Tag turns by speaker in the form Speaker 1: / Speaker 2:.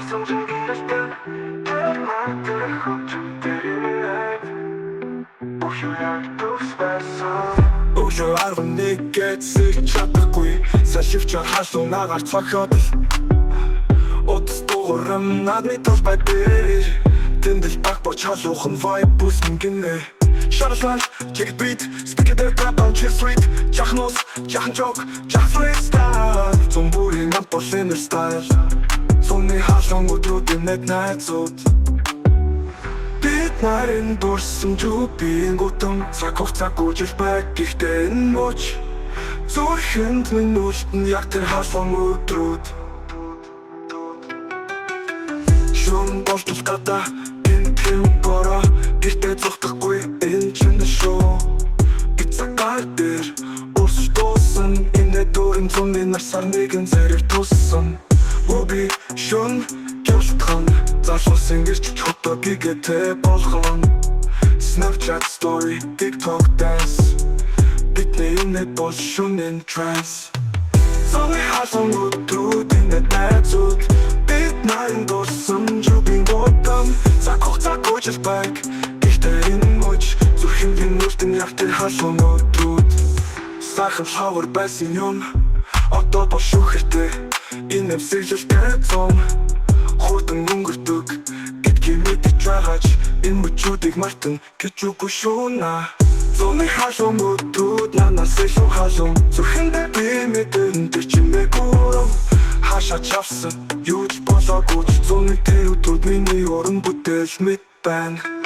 Speaker 1: Өглөө 11-д сэлж чадахгүй Сашивч хаалуу нагаар цохоод Утас дуурам надны тол байдаг Тэндэл баг боч халуухан vibe бүүсэн гинэ Шарлан, check beat, speaker der trap on chill street Жахнус, жахан жок, жах freestyle Зумбурын амт бол inner style Цуны хаалуун өдрүүдийн нэг найзууд Бид нарын дурсан жүүбийн гутам Цаг хугацаа гүйжил байг гэхдээ энэ мөч Зүрхэнд минь үлдэн яг тэр хаалуун өдрүүд Шүүн болтол гадаа энэ тэм бороо Гэртээ зогтохгүй энэ чинь шоу Бид цагаар дээр урсж дуусан Энэ дөрөн зуны нарсаар нэгэн зэрэг туссан Уби шүүн гявшдхан Залуус ингэрч хотоо гигэтэй болгон Snapchat story, TikTok dance Бидний энэ бол шүүнэн trance Зоны хаалуун өдрүүд энэ найзууд Бид нарын дурсан жүүбийн гутам Цаг хугацаа гүйжил байг Гэхдээ энэ мөч Зүрхэнд нүртэн яг тэр хаалуун өдрүүд Сайхан шавар байсан юм Одоо бол шүүхэртэй Энэ эмсэглэлтэй зом Хурдан өнгөрдөг Гэдгийг мэдэж байгаач Энэ мөчүүдийг мартан гэж үгүй шүүна Зуны хаалуун өдрүүд Нанаас илүү хаалуун Зүрхэндээ би мэдэн тэр чимээ гурав Хаашаа чавсан Юу ч болоогүй Зуны тэр өдрүүд Миний уран бүтээл мэд байна